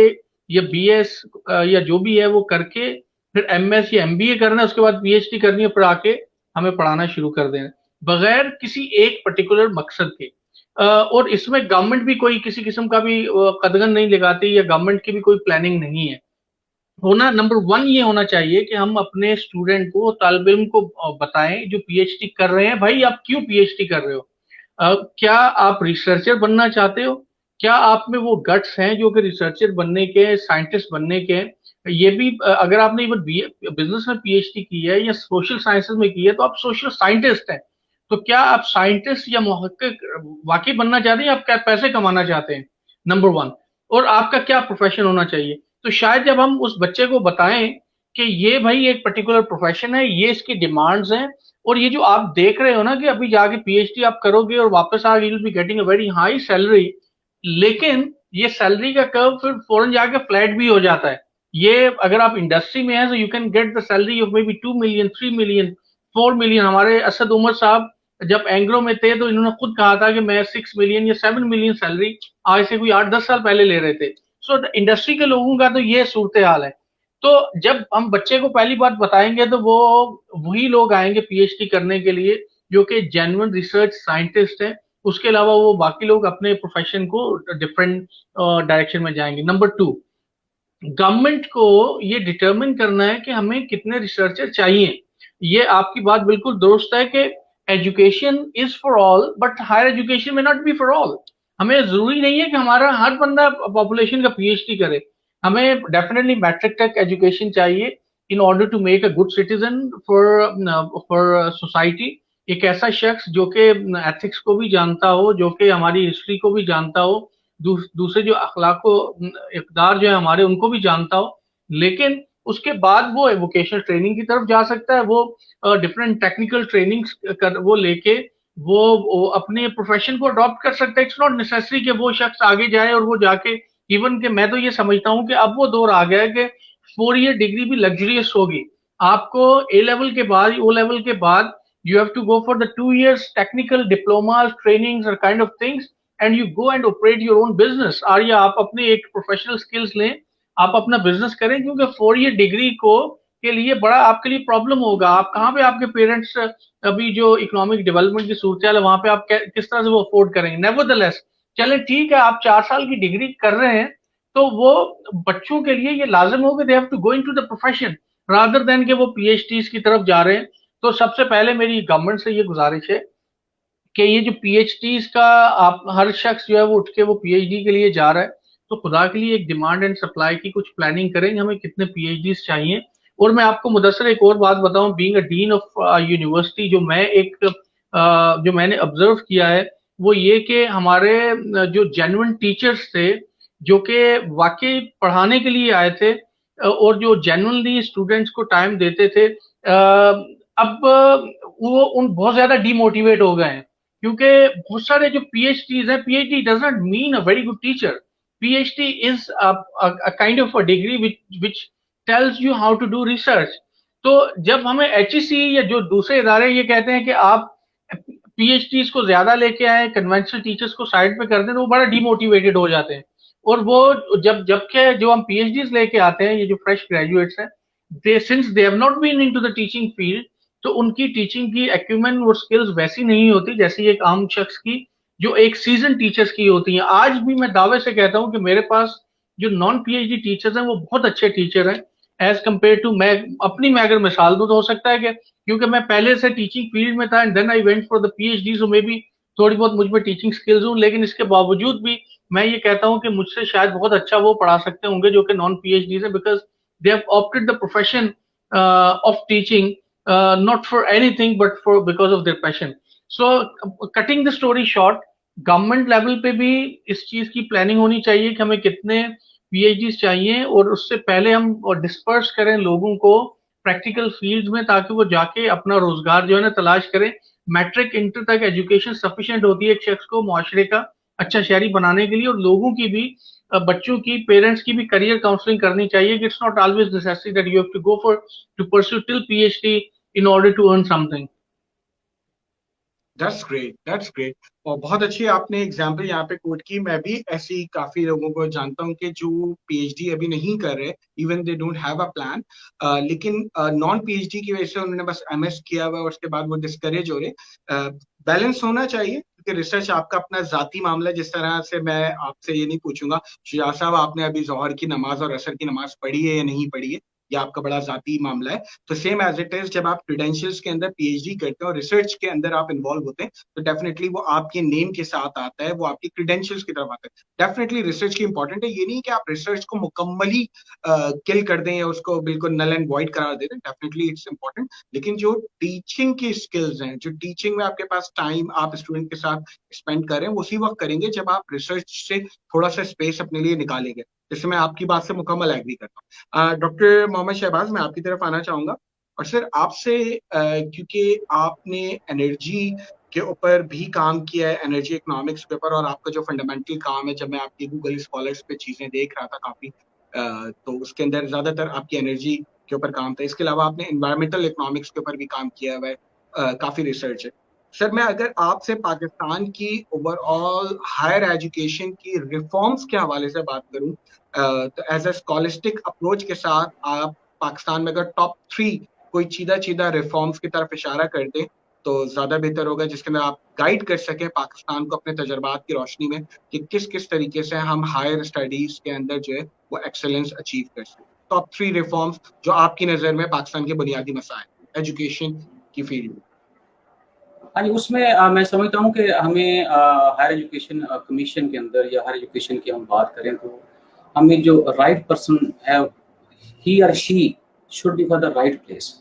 या बीएस या जो भी है वो करके फिर एमएस या एमबीए करना है, उसके बाद पीएचडी करनी है, फिर आके हमें पढ़ाना शुरू कर देना बगैर किसी एक पर्टिकुलर मकसद के। और इसमें गवर्नमेंट भी कोई किसी किस्म का भी कदगन नहीं लगाती, या गवर्नमेंट की भी कोई प्लानिंग नहीं है। होना नंबर वन ये होना चाहिए कि हम अपने स्टूडेंट को, तालिब इल्म को बताएं जो पीएचडी कर रहे हैं, भाई आप क्यों पीएचडी कर रहे हो? क्या आप रिसर्चर बनना चाहते हो? क्या आप में वो गट्स हैं जो कि रिसर्चर बनने के, साइंटिस्ट बनने के? ये भी अगर आपने इवन बिजनेस में पीएचडी की है या सोशल साइंसेज में की है तो आप सोशल साइंटिस्ट हैं। तो क्या आप साइंटिस्ट या मुहक्किक वाकई बनना चाहते हैं, या आप क्या पैसे कमाना चाहते हैं? Number one. और आपका क्या प्रोफेशन होना चाहिए? तो शायद जब हम उस बच्चे को बताएं कि ये भाई एक पर्टिकुलर प्रोफेशन है, ये इसकी डिमांड्स हैं, और ये जो आप देख रहे हो ना कि अभी जाके पीएचडी आप करोगे और वापस आगे you will be getting a very high salary, लेकिन ये सैलरी का कर्व फिर फौरन जाके फ्लैट भी हो जाता है। ये अगर आप इंडस्ट्री में हैं तो you can get the salary of may be 2 million, 3 million, 4 million. हमारे असद उमर साहब जब एंग्रो में थे तो इन्होंने खुद कहा था कि मैं 6 मिलियन या 7 मिलियन सैलरी आज से कोई 8-10 साल पहले ले रहे थे। सो इंडस्ट्री के लोगों का तो ये सूरत हाल है। तो जब हम बच्चे को पहली बात बताएंगे तो वो वही लोग आएंगे पीएचडी करने के लिए जो कि जेन्युइन रिसर्च साइंटिस्ट हैं। उसके अलावा वो बाकी लोग अपने प्रोफेशन को डिफरेंट डायरेक्शन में जाएंगे। नंबर टू, गवर्नमेंट को ये डिटरमिन करना है कि हमें कितने रिसर्चर चाहिए। ये आपकी बात बिल्कुल दुरुस्त है कि education is for all, but higher education में नॉट बी फॉर ऑल। हमें जरूरी नहीं है कि हमारा हर बंदा पॉपुलेशन का पीएचडी करे। हमें डेफिनेटली मैट्रिक तक एजुकेशन चाहिए in order to make a good citizen for for society. एक ऐसा शख्स जो कि एथिक्स को भी जानता हो, जो कि हमारी हिस्ट्री को भी जानता हो, दूसरे जो अखलाको इकदार जो है हमारे उनको भी जानता हो, लेकिन उसके बाद वो वोकेशनल ट्रेनिंग की तरफ जा सकता है। वो डिफरेंट टेक्निकल ट्रेनिंग्स कर वो लेके वो अपने प्रोफेशन को अडॉप्ट कर सकता है। इट्स नॉट नेसेसरी कि वो शख्स आगे जाए और वो जाके इवन के, मैं तो ये समझता हूँ कि अब वो दौर आ गया है कि 4 ईयर डिग्री भी लग्जरियस होगी। आपको ए लेवल के बाद, ओ लेवल के बाद you have to go for the 2 years technical diplomas, trainings or kind of things, and you go and operate your own business। और या आप अपने एक प्रोफेशनल स्किल्स लें, आप अपना बिजनेस करें, क्योंकि 4 ईयर डिग्री को के लिए बड़ा आपके लिए प्रॉब्लम होगा। आप कहाँ पे, आपके पेरेंट्स अभी जो इकोनॉमिक डेवलपमेंट की सूरत है वहां पे आप किस तरह से वो अफोर्ड करेंगे? नेवरदलेस, चले ठीक है आप 4 साल की डिग्री कर रहे हैं, तो वो बच्चों के लिए ये लाजिम हो कि they have to go into the profession rather than कि वो पीएचडीज की तरफ जा रहे हैं। तो सबसे पहले मेरी गवर्नमेंट से ये गुजारिश है कि ये जो पीएचडीज का, आप हर शख्स जो है वो उठ के वो पीएचडी के लिए जा रहा है, तो खुदा के लिए एक डिमांड एंड सप्लाई की कुछ प्लानिंग करें, हमें कितने पीएचडीज चाहिए। और मैं आपको मुदस्सर एक और बात बताऊं, being a dean of university, जो मैंने ऑब्जर्व किया है वो ये कि हमारे जो जेन्युइन टीचर्स थे जो कि वाकई पढ़ाने के लिए आए थे और जो जेन्युइनली स्टूडेंट्स को टाइम देते थे, अब वो उन बहुत ज्यादा डीमोटिवेट हो गए हैं। क्योंकि बहुत सारे जो पीएचडीज हैं, PhD does not mean a very good teacher. PhD is a kind of a degree which tells you how to do research. तो जब हमें एचईसी या जो दूसरे इदारे ये कहते हैं कि आप पीएचडीज को ज्यादा लेके आए, कन्वेंशनल टीचर्स को साइड पे कर दें, तो वो बड़ा डीमोटिवेटेड हो जाते हैं। और वो जबकि जो हम पीएचडीज लेके आते हैं, ये जो फ्रेश ग्रेजुएट्स हैं, they since they have not been into the teaching field, तो उनकी टीचिंग की एक्यूमेन और स्किल्स वैसी नहीं होती जैसी एक आम शख्स की, जो एक सीजन टीचर्स की होती हैं। आज भी मैं दावे से कहता हूं कि मेरे पास जो नॉन पीएचडी टीचर्स हैं वो बहुत अच्छे टीचर हैं एज कम्पेयर टू, मैं अगर मिसाल दूं तो हो सकता है कि क्योंकि मैं पहले से टीचिंग फील्ड में था and then I went for the PhD, so maybe थोड़ी बहुत मुझ में टीचिंग स्किल्स हूं, लेकिन इसके बावजूद भी मैं ये कहता हूं कि मुझसे शायद बहुत अच्छा वो पढ़ा सकते होंगे जो कि नॉन पीएचडी है, because they have opted the profession of teaching not for anything but for because of their passion। so cutting the story short, government level पे भी इस चीज की प्लानिंग होनी चाहिए कि हमें कितने पीएचडी चाहिए, और उससे पहले हम डिस्पर्स करें लोगों को प्रैक्टिकल फील्ड में, ताकि वो जाके अपना रोजगार जो है ना तलाश करें। मैट्रिक इंटर तक एजुकेशन सफिशिएंट होती है एक शख्स को मुआशरे का अच्छा शहरी बनाने के लिए, और लोगों की भी, बच्चों की, पेरेंट्स की भी करियर काउंसलिंग करनी चाहिए कि it's not always necessary that you have to go for to pursue till PhD in order to earn something। That's great, that's great. और बहुत अच्छी आपने एग्जांपल यहाँ पे कोट की। मैं भी ऐसी काफी लोगों को जानता हूँ कि जो पीएचडी अभी नहीं कर रहे, even they don't have a plan, लेकिन नॉन पीएचडी की वजह से उन्होंने बस एमएस किया हुआ है और उसके बाद वो डिस्करेज हो रहे। बैलेंस होना चाहिए क्योंकि रिसर्च आपका अपना जाती मामला है। जिस तरह से मैं आपसे ये नहीं पूछूंगा शुजा साहब आपने अभी जोहर की नमाज और असर की नमाज पढ़ी है या नहीं पढ़ी है, या आपका बड़ा जाती मामला है। तो सेम एज इट इज जब आप क्रीडेंशियल्स के अंदर पीएचडी करते हैं और रिसर्च के अंदर आप इन्वॉल्व होते हैं तो डेफिनेटली वो आपके नेम के साथ आता है, वो आपकी क्रीडेंशियल्स की तरफ आता है। डेफिनेटली रिसर्च की इंपॉर्टेंट है, ये नहीं कि आप रिसर्च को मुकम्मली किल कर दें या उसको बिल्कुल नल एंड वॉइड करा दें। डेफिनेटली इट्स इंपॉर्टेंट, लेकिन जो टीचिंग की स्किल्स हैं, जो टीचिंग में आपके पास टाइम आप स्टूडेंट के साथ स्पेंड करें, वो उसी वक्त करेंगे जब आप रिसर्च से थोड़ा सा स्पेस अपने लिए निकालेंगे। जैसे मैं आपकी बात से मुकम्मल एग्री करता हूँ। डॉक्टर मोहम्मद शहबाज, मैं आपकी तरफ आना चाहूंगा और सर आपसे, क्योंकि आपने एनर्जी के ऊपर भी काम किया है, एनर्जी इकोनॉमिक्स के ऊपर, और आपका जो फंडामेंटल काम है, जब मैं आपकी गूगल स्कॉलर्स पे चीजें देख रहा था काफी, तो उसके अंदर ज्यादातर आपकी एनर्जी के ऊपर काम था। इसके अलावा आपने एनवायरमेंटल इकोनॉमिक्स के ऊपर भी काम किया हुआ है, काफी रिसर्च है। सर मैं अगर आपसे पाकिस्तान की ओवरऑल हायर एजुकेशन की रिफॉर्म्स के हवाले से बात करूं, तो एज ए स्कॉलिस्टिक अप्रोच के साथ आप पाकिस्तान में अगर टॉप 3 कोई चीदा चीदा रिफॉर्म्स की तरफ इशारा कर दें तो ज्यादा बेहतर होगा, जिसके अंदर आप गाइड कर सकें पाकिस्तान को अपने तजर्बात की रोशनी में कि किस किस तरीके से हम हायर स्टडीज के अंदर जो है वो एक्सेलेंस अचीव कर सकें। टॉप 3 रिफॉर्म्स जो आपकी नजर में पाकिस्तान के बुनियादी मसाइल एजुकेशन की फील्ड में। हाँ जी, उसमें मैं समझता हूँ कि हमें हायर एजुकेशन कमीशन के अंदर या हायर एजुकेशन की हम बात करें तो हमें जो राइट पर्सन है, ही और she should be for the right place.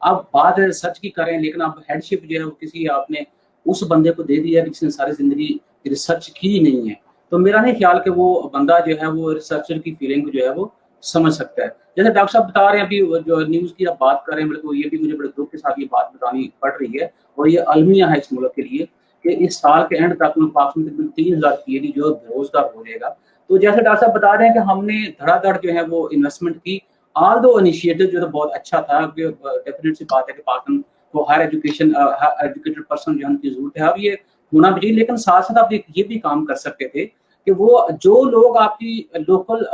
आप बात रिसर्च की करें, लेकिन आप हेडशिप जो है वो किसी आपने उस बंदे को दे दिया जिसने सारी जिंदगी रिसर्च की नहीं है, तो मेरा नहीं ख्याल कि वो बंदा जो है वो रिसर्चर की फीलिंग जो है वो समझ सकता है। जैसे डॉक्टर साहब बता रहे हैं, अभी जो न्यूज़ की आप बात कर रहे हैं, मेरे को ये भी मुझे बड़े दुख के साथ ये बात बतानी पड़ रही है, और ये अलमिया है इस मुल्क के लिए कि इस साल के एंड तक पाकिस्तान में 3000 पीएचडी जो बेरोजगार हो जाएगा। तो जैसे डॉक्टर साहब बता रहे हैं कि हमने धड़ाधड़ जो है वो इन्वेस्टमेंट की, ऑल दो इनिशिएटिव जो है बहुत अच्छा था। डेफिनेट सी बात है कि पाकिस्तान को हायर एजुकेशन एजुकेटेड पर्सन जो है उनकी जरूरत है, अब ये होना भी चाहिए, लेकिन साथ साथ आप ये भी काम कर सकते थे कि वो जो लोग आपकी लोकल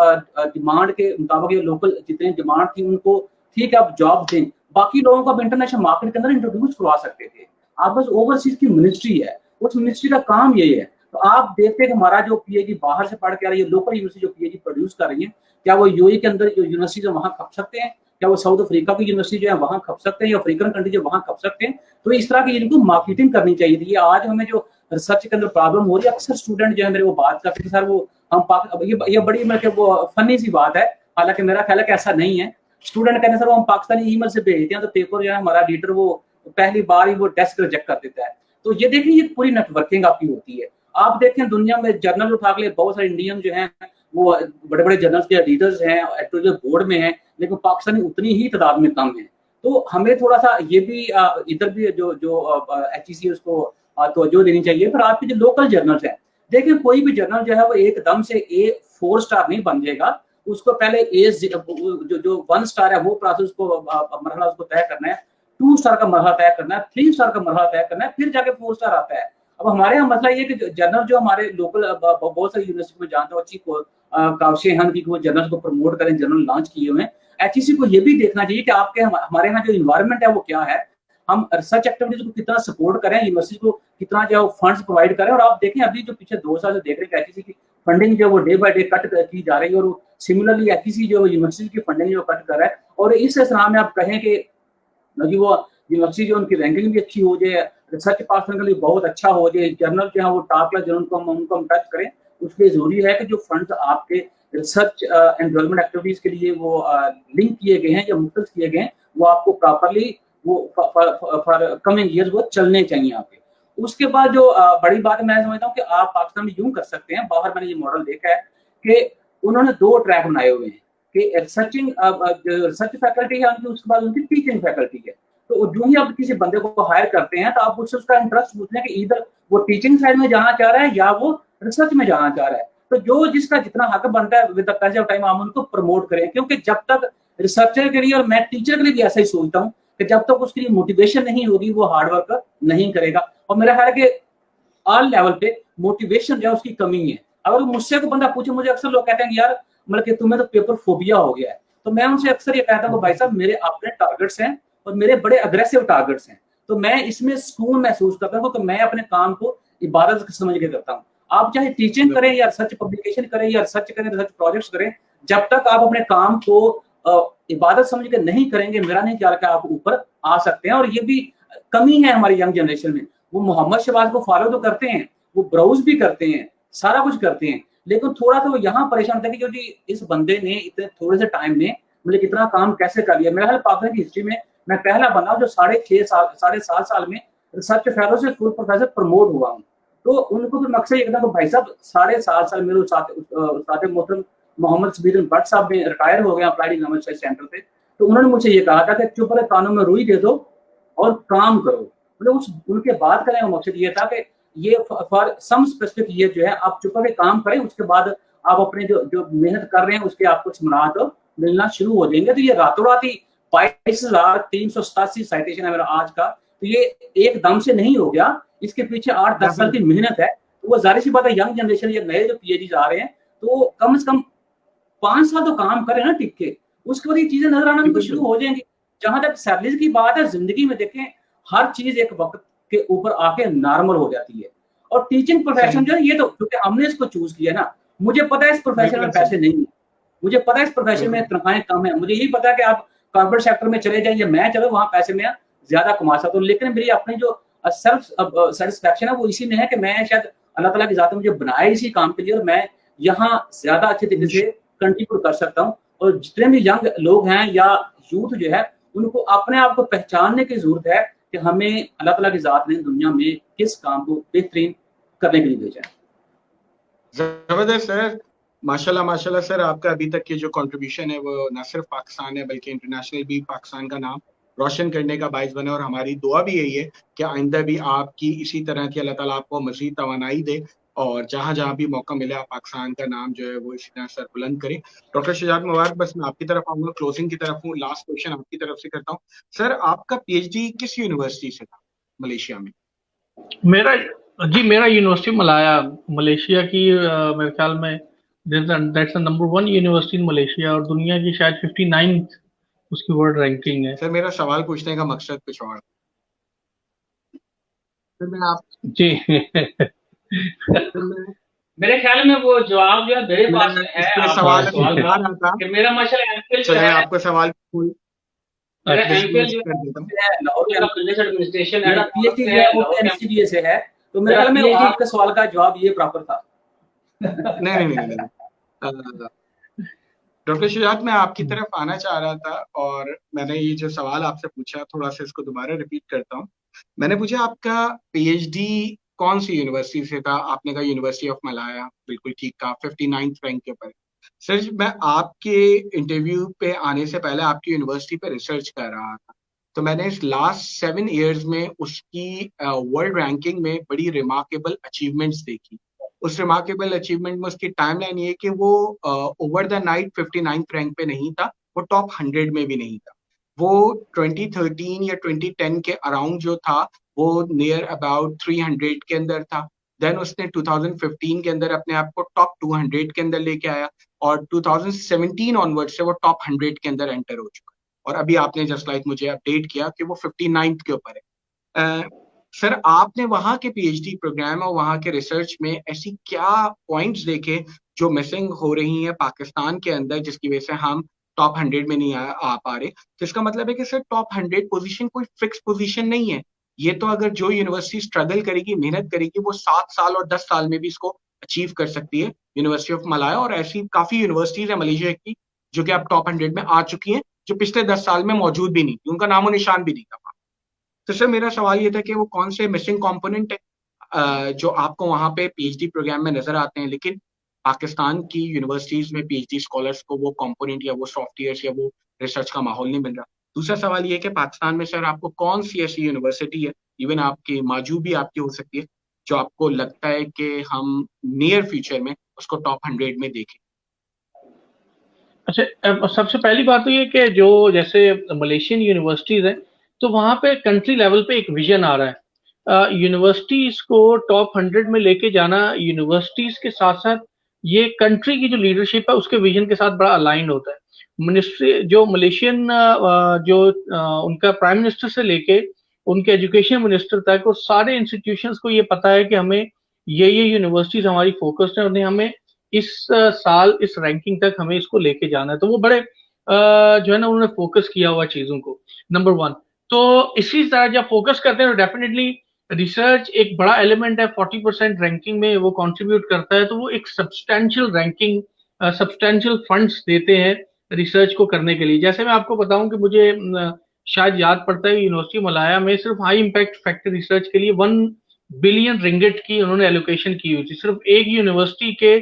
डिमांड के मुताबिक या लोकल जितने डिमांड थी उनको ठीक है आप जॉब दें, बाकी लोगों को आप इंटरनेशनल मार्केट के अंदर इंट्रोड्यूस करवा सकते थे। आप बस ओवरसीज की मिनिस्ट्री है, उस मिनिस्ट्री का काम यही है। तो आप देखते हैं कि हमारा जो पीएचडी बाहर से पढ़ के आ रही है, लोकल यूनिवर्सिटी जो पीएचडी प्रोड्यूस कर रही है, क्या वो यूएई के अंदर जो यूनिवर्सिटी जो वहां खप सकते हैं? क्या वो साउथ अफ्रीका की यूनिवर्सिटी जो है वहां खप सकते हैं, या अफ्रीकन कंट्री जो वहां खप सकते हैं? तो इस तरह की इनको मार्केटिंग करनी चाहिए थी। आज हमें जो रिसर्च के अंदर प्रॉब्लम हो रही है, अक्सर स्टूडेंट जो है मेरे वो बात करते हैं सर वो हम ये बड़ी मतलब वो फनी सी बात है, हालांकि मेरा ख्याल है कि ऐसा नहीं है। स्टूडेंट कहते हैं सर वो हम पाकिस्तानी ईमेल से भेजते हैं तो पेपर जो है हमारा लीडर वो पहली बार ही वो डेस्क रिजेक्ट कर देता है। तो ये देखिए ये पूरी नेटवर्किंग आपकी होती है। आप देखें दुनिया में जर्नल उठा के बहुत सारे इंडियन जो हैं वो बड़े बड़े जर्नल्स के लीडर्स हैं, एडिटोरियल बोर्ड में हैं, लेकिन पाकिस्तानी उतनी ही तादाद में कम है। तो हमें थोड़ा सा ये भी इधर भी जो HEC उसको तवज्जो देनी चाहिए। फिर आपके जो लोकल जर्नल्स हैं, देखिए कोई भी जर्नल जो है वो एकदम से A4 स्टार नहीं बन जाएगा, उसको पहले जो 1 स्टार है वो प्रोसेस को मरहला उसको तय करना है, 2 स्टार का मरहला तय करना है, 3 स्टार का मरहला तय करना है, फिर जाके 4 स्टार आता है। अब हमारे यहाँ मसला ये कि जर्नल जो हमारे लोकल बहुत सारी यूनिवर्सिटी में जानता हूँ अच्छी कावशेहन की वो जर्नल को प्रमोट करें, जर्नल लॉन्च किए हुए हैं। HEC को ये भी देखना चाहिए कि आपके हमारे यहाँ जो इन्वायरमेंट है वो क्या है, हम रिसर्च एक्टिविटीज को कितना सपोर्ट करें, यूनिवर्सिटी को कितना जो फंड्स प्रोवाइड करें। और आप देखें अभी जो पिछले 2 साल से देख रहे हैं HEC की फंडिंग जो वो डे बाय डे कट की जा रही है, और सिमिलरली HEC जो यूनिवर्सिटी की फंडिंग जो कट कर रहा है। और इस इसराम में आप कहें कि वो यूनिवर्सिटी जो उनकी रैंकिंग भी अच्छी हो जाए, रिसर्च पार्टनर के लिए बहुत अच्छा हो जाए, जर्नल जो है वो टॉप क्लास जर्नल को उनको हम टच करें, उसके लिए जरूरी है कि जो फंड्स आपके रिसर्च एंड डेवलपमेंट एक्टिविटीज के लिए वो लिंक किए गए हैं या मुख्तस किए गए हैं, वो आपको प्रॉपरली वो फॉर कमिंग ईयर्स वो चलने चाहिए आपके। उसके बाद जो बड़ी बात मैं समझता हूँ कि आप पाकिस्तान में यूं कर सकते हैं, बाहर मैंने ये मॉडल देखा है कि उन्होंने 2 ट्रैक बनाए हुए हैं कि रिसर्च फैकल्टी है उनकी, उसके बाद उनकी टीचिंग फैकल्टी है। तो जो ही आप किसी बंदे को हायर करते हैं तो आप उससे उसका इंटरेस्ट पूछते हैं कि इधर वो टीचिंग साइड में जाना चाह रहा है या वो रिसर्च में जाना चाह रहा है। तो जो जिसका जितना हक बनता है with the passage of time हम उनको प्रमोट करें, क्योंकि जब तक रिसर्चर के लिए, और मैं टीचर के लिए भी ऐसा ही सोचता हूँ कि जब तक उसके लिए मोटिवेशन नहीं होगी वो हार्डवर्क नहीं करेगा। और मेरा ख्याल है कि ऑल लेवल पे मोटिवेशन जो है उसकी कमी है। अगर मुझसे कोई बंदा पूछे, मुझे अक्सर लोग कहते हैं कि यार मतलब कि तुम्हें तो पेपर फोबिया हो गया है, तो मैं उनसे अक्सर ये कहता हूँ भाई साहब मेरे अपने टारगेट्स हैं और मेरे बड़े अग्रेसिव टारगेट्स हैं, तो मैं इसमें सुकून महसूस करता हूँ कि मैं अपने काम को इबादत समझ के करता हूँ। आप चाहे टीचिंग करें या रिसर्च पब्लिकेशन करें या रिसर्च करें, रिसर्च प्रोजेक्ट्स करें, जब तक आप अपने काम को इबादत समझ के नहीं करेंगे, मेरा नहीं ख्याल कि आप ऊपर आ सकते हैं। और ये भी कमी है हमारी यंग जनरेशन में, वो मोहम्मद शहबाज को फॉलो तो करते हैं, वो ब्राउज भी करते हैं, सारा कुछ करते हैं, लेकिन थोड़ा तो यहाँ परेशान था कि जो जी इस बंदे ने इतने थोड़े से टाइम में मतलब इतना काम कैसे कर लिया। मेरा ख्याल पाकिस्तान की हिस्ट्री में मैं पहला बना जो 7.5 साल में रिसर्च फेलो से फुल प्रोफेसर प्रमोट हुआ हूँ। तो उनको तो मकसद ये था कि भाई साहब 7.5 साल मेरे उस्ताद मोहतरम मोहम्मद सबीर भट्ट साहब में रिटायर हो गए अप्लाइड इकोनॉमिक्स सेंटर से, तो उन्होंने मुझे ये कहा था कि चुप रहे कानों में रुई दे दो और काम करो। मतलब उस उनके बात करने का मकसद ये था कि ये फॉर सम स्पेसिफिक ये जो है आप चुप के काम करें, उसके बाद आप अपने जो मेहनत कर रहे हैं उसके आपको समारात मिलना शुरू हो जाएंगे। तो ये रातों रात ही 22,387 साइटेशन है मेरा आज का, तो ये एकदम से नहीं हो गया, इसके पीछे 8-10 साल की मेहनत है। तो वो जाहिर सी बात है यंग जनरेशन ये नए जो पीएचडी आ रहे हैं तो कम से कम 5 साल तो काम करें ना टिक के, उसके बाद ये चीजें नजर आना भी शुरू हो जाएंगी। जहां तक सैलरीज की बात है, जिंदगी में देखें हर चीज एक वक्त के ऊपर आके नॉर्मल हो जाती है। और टीचिंग प्रोफेशन जो है ये तो क्योंकि हमने इसको चूज किया ना, मुझे पता है इस प्रोफेशन में पैसे नहीं है, मुझे पता है इस प्रोफेशन में तनख्वाहें कम है, मुझे यही पता है कि आप कॉर्पोरेट सेक्टर में चले जाइए, मैं चलो वहां पैसे में ज्यादा कमा सकता हूँ, लेकिन मेरी अपनी जो सेल्फ सेटिस्फेक्शन है वो इसी में है कि मैं शायद अल्लाह ताला की ज़ात ने मुझे बनाया इसी काम के लिए और मैं यहाँ ज्यादा अच्छे तरीके से कंट्रीब्यूट कर सकता हूँ। और जितने भी यंग लोग हैं या यूथ जो है उनको अपने आप को पहचानने की जरूरत है कि हमें अल्लाह ताला की ज़ात ने दुनिया में किस काम को बेहतरीन करने के लिए भेजा है। जबरदस्त सर, माशाल्लाह माशाल्लाह सर, आपका अभी तक की जो कंट्रीब्यूशन है वो न सिर्फ पाकिस्तान है बल्कि इंटरनेशनल भी पाकिस्तान का नाम रोशन करने का बाइस बने। और हमारी दुआ भी यही है कि आइंदा भी आपकी इसी तरह की अल्लाह ताला आपको मजीद तवानाई दे और जहाँ जहाँ भी मौका मिले आप पाकिस्तान का नाम जो है वो इसी तरह सर बुलंद करें। डॉक्टर शुजात मुबारक, बस मैं आपकी तरफ आऊँगा, क्लोजिंग की तरफ हूँ, लास्ट क्वेश्चन आपकी तरफ से करता हूँ। सर आपका पीएचडी किस यूनिवर्सिटी से था मलेशिया में? मेरा यूनिवर्सिटी मलेशिया की मेरे ख्याल में that's the number 1 university in Malaysia और दुनिया की शायद 59th उसकी वर्ल्ड रैंकिंग है। सर मेरा सवाल पूछने का मकसद कुछ और सर, मैं आप जी मेरे ख्याल में वो जवाब जो है मेरे पास है। सवाल था कि मेरा माशाल्लाह एमफिल जो है आपको सवाल मेरा एमफिल जो है लाहौर बिजनेस एडमिनिस्ट्रेशन है, पीएचडी जो है वो एनसीडीए से है, तो मेरे ख्याल में आपके सवाल का जवाब ये प्रॉपर था। नहीं। डॉक्टर शुजात, मैं आपकी तरफ आना चाह रहा था और मैंने ये जो सवाल आपसे पूछा थोड़ा सा इसको दोबारा रिपीट करता हूँ। मैंने पूछा आपका पीएचडी कौन सी यूनिवर्सिटी से था? आपने कहा यूनिवर्सिटी ऑफ मलाया, बिल्कुल ठीक कहा, 59th रैंक के ऊपर। सर मैं आपके इंटरव्यू पे आने से पहले आपकी यूनिवर्सिटी पे रिसर्च कर रहा था, तो मैंने इस लास्ट 7 years में उसकी वर्ल्ड रैंकिंग में बड़ी रिमार्केबल अचीवमेंट्स देखी। उस रिमार्केबल अचीवमेंट में उसकी टाइमलाइन ये कि वो over the night 59th rank पे नहीं था, वो टॉप 100 में भी नहीं था। वो 2013 या 2010 के अराउंड जो था वो नियर अबाउट 300 के अंदर था। देन उसने 2015 के अंदर अपने आप को टॉप 200 के अंदर लेके आया और 2017 ऑनवर्ड से वो टॉप 100 के अंदर एंटर हो चुका है। और अभी आपने जस्ट लाइक मुझे अपडेट किया कि वो 59th के ऊपर है। सर आपने वहाँ के पीएचडी प्रोग्राम और वहाँ के रिसर्च में ऐसी क्या पॉइंट्स देखे जो मिसिंग हो रही हैं पाकिस्तान के अंदर, जिसकी वजह से हम टॉप 100 में नहीं आ पा रहे? तो इसका मतलब है कि सर टॉप 100 पोजीशन कोई फिक्स पोजीशन नहीं है, ये तो अगर जो यूनिवर्सिटी स्ट्रगल करेगी, मेहनत करेगी, वो 7 साल और 10 साल में भी इसको अचीव कर सकती है। यूनिवर्सिटी ऑफ मलाया और ऐसी काफी यूनिवर्सिटीज है मलेशिया की जो कि अब टॉप 100 में आ चुकी हैं, जो पिछले 10 साल में मौजूद भी नहीं थी, उनका नामो निशान भी नहीं था। तो सर मेरा सवाल ये था कि वो कौन से मिसिंग कंपोनेंट है जो आपको वहाँ पे पीएचडी प्रोग्राम में नजर आते हैं, लेकिन पाकिस्तान की यूनिवर्सिटीज में पीएचडी स्कॉलर्स को वो कंपोनेंट या वो सॉफ्टवेयर या वो रिसर्च का माहौल नहीं मिल रहा। दूसरा सवाल ये है कि पाकिस्तान में सर आपको कौन सी ऐसी यूनिवर्सिटी है, इवन आपकी माजू भी आपकी हो सकती है, जो आपको लगता है कि हम नियर फ्यूचर में उसको टॉप 100 में देखें? अच्छा, सबसे पहली बात तो ये कि जो जैसे मलेशियन यूनिवर्सिटीज हैं तो वहाँ पे कंट्री लेवल पे एक विजन आ रहा है। यूनिवर्सिटीज को टॉप 100 में लेके जाना यूनिवर्सिटीज के साथ साथ ये कंट्री की जो लीडरशिप है उसके विजन के साथ बड़ा अलाइंड होता है। मिनिस्ट्री जो मलेशियन जो उनका प्राइम मिनिस्टर से लेके उनके एजुकेशन मिनिस्टर तक और सारे इंस्टीट्यूशंस को ये पता है कि हमें ये यूनिवर्सिटीज हमारी फोकस्ड है और हमें इस साल इस रैंकिंग तक हमें इसको लेके जाना है। तो वो बड़े जो है ना उन्होंने फोकस किया हुआ चीजों को, नंबर 1। तो इसी तरह जब फोकस करते हैं तो डेफिनेटली रिसर्च एक बड़ा एलिमेंट है, 40% रैंकिंग में वो कंट्रीब्यूट करता है। तो वो एक सब्सटैंशियल रैंकिंग, सब्सटैंशियल फंड्स देते हैं रिसर्च को करने के लिए। जैसे मैं आपको बताऊं कि मुझे शायद याद पड़ता है यूनिवर्सिटी मलाया में सिर्फ हाई इम्पैक्ट फैक्टर रिसर्च के लिए 1 बिलियन रिंगिट की उन्होंने एलोकेशन की हुई थी। सिर्फ एक यूनिवर्सिटी के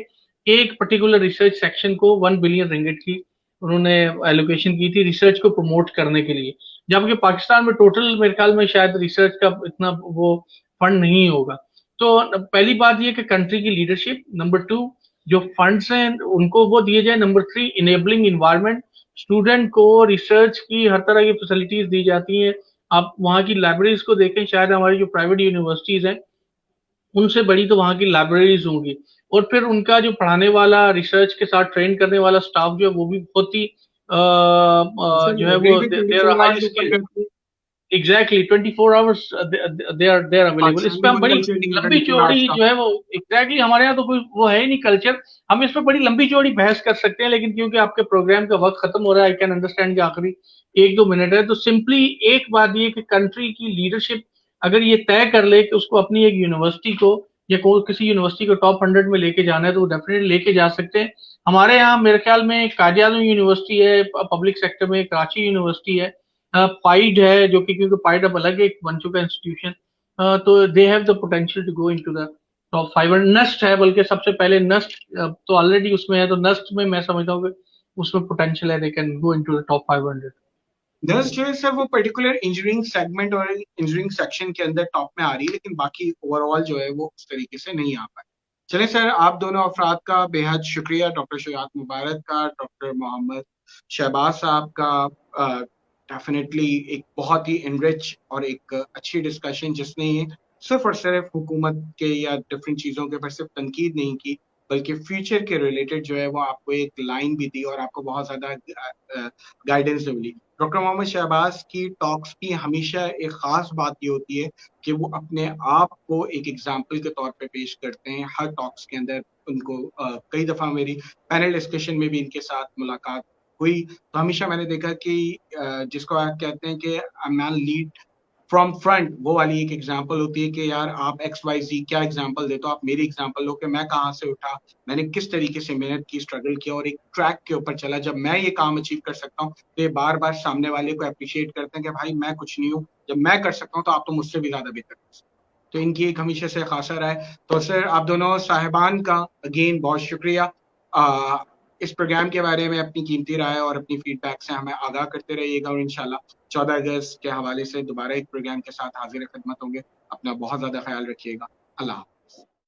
एक पर्टिकुलर रिसर्च सेक्शन को 1 बिलियन रिंगिट की उन्होंने एलोकेशन की थी रिसर्च को प्रमोट करने के लिए, जबकि पाकिस्तान में टोटल मेरे ख्याल में शायद रिसर्च का इतना वो फंड नहीं होगा। तो पहली बात ये कि कंट्री की लीडरशिप, नंबर 2 जो फंड्स हैं उनको वो दिए जाए, नंबर 3 इनेबलिंग इन्वायरमेंट, स्टूडेंट को रिसर्च की हर तरह की फैसिलिटीज दी जाती हैं। आप वहाँ की लाइब्रेरीज को देखें, शायद हमारी जो प्राइवेट यूनिवर्सिटीज हैं उनसे बड़ी तो वहाँ की लाइब्रेरीज होंगी। और फिर उनका जो पढ़ाने वाला, रिसर्च के साथ ट्रेन करने वाला स्टाफ जो है वो भी बहुत ही जो है वो they are highly skilled. Exactly 24 hours they are available. इस पे हम बड़ी लंबी चौड़ी जो है वो एग्जैक्टली हमारे यहाँ तो कोई वो है ही नहीं कल्चर। हम इस पे बड़ी लंबी चौड़ी बहस कर सकते हैं, लेकिन क्योंकि आपके प्रोग्राम का वक्त खत्म हो रहा है, आई कैन अंडरस्टैंड कि आखिरी 1-2 मिनट है। तो सिंपली एक बात ये कि कंट्री की लीडरशिप अगर ये तय कर ले कि उसको अपनी एक यूनिवर्सिटी को या किसी यूनिवर्सिटी को टॉप 100 में लेके जाना है तो वो डेफिनेटली लेके जा सकते हैं। हमारे यहाँ मेरे ख्याल में कादियान यूनिवर्सिटी है पब्लिक सेक्टर में, कराची यूनिवर्सिटी है, पाइड है जो कि क्योंकि पाइड अब अलग एक बन चुका इंस्टीट्यूशन, तो they have the potential to go into the top 500। नस्ट है बल्कि सबसे पहले, नस्ट तो ऑलरेडी उसमें है, तो नस्ट में मैं समझता हूँ कि उसमें पोटेंशियल है, they can go into the top 500। नस्ट जो है सर वो पर्टिकुलर इंजीनियरिंग सेगमेंट और इंजीनियरिंग सेक्शन के अंदर टॉप में आ रही है, लेकिन बाकी ओवरऑल जो है वो उस तरीके से नहीं आ पाए। चले सर, आप दोनों अफराद का बेहद शुक्रिया, डॉक्टर शुजात मुबारक का, डॉक्टर मोहम्मद शहबाज साहब का। डेफिनेटली एक बहुत ही इनरिच और एक अच्छी डिस्कशन जिसने ये सिर्फ और सिर्फ हुकूमत के या डिफरेंट चीज़ों के पर सिर्फ तनकीद नहीं की, बल्कि फ्यूचर के रिलेटेड जो है वो आपको एक लाइन भी दी और आपको बहुत ज़्यादा गाइडेंस भी मिली। डॉक्टर मोहम्मद शहबाज की टॉक्स की हमेशा एक ख़ास बात ये होती है कि वो अपने आप को एक एग्जाम्पल के तौर पे पेश करते हैं हर टॉक्स के अंदर। उनको कई दफ़ा मेरी पैनल डिस्कशन में भी इनके साथ मुलाकात हुई, तो हमेशा मैंने देखा कि जिसको आप कहते हैं कि a man lead from front, वो वाली एक एग्जांपल होती है कि यार आप XYZ क्या एग्जांपल देते हो, आप मेरी एग्जांपल लो कि मैं कहाँ से उठा, मैंने किस तरीके से मेहनत की, स्ट्रगल किया और एक ट्रैक के ऊपर चला। जब मैं ये काम अचीव कर सकता हूँ तो ये बार बार सामने वाले को अप्रिशिएट करते हैं कि भाई मैं कुछ नहीं हूँ, जब मैं कर सकता हूँ तो आप तो मुझसे भी ज्यादा बेहतर कर सकते हो। तो इनकी एक हमेशा से खासा रहा है। तो सर आप दोनों साहिबान का अगेन बहुत शुक्रिया। इस प्रोग्राम के बारे में अपनी कीमती राय और अपनी फीडबैक से हमें आगाह करते रहिएगा और इंशाल्लाह 14 अगस्त के हवाले से दोबारा एक प्रोग्राम के साथ हाजिर खिदमत होंगे। अपना बहुत ज्यादा ख्याल रखिएगा। अल्लाह।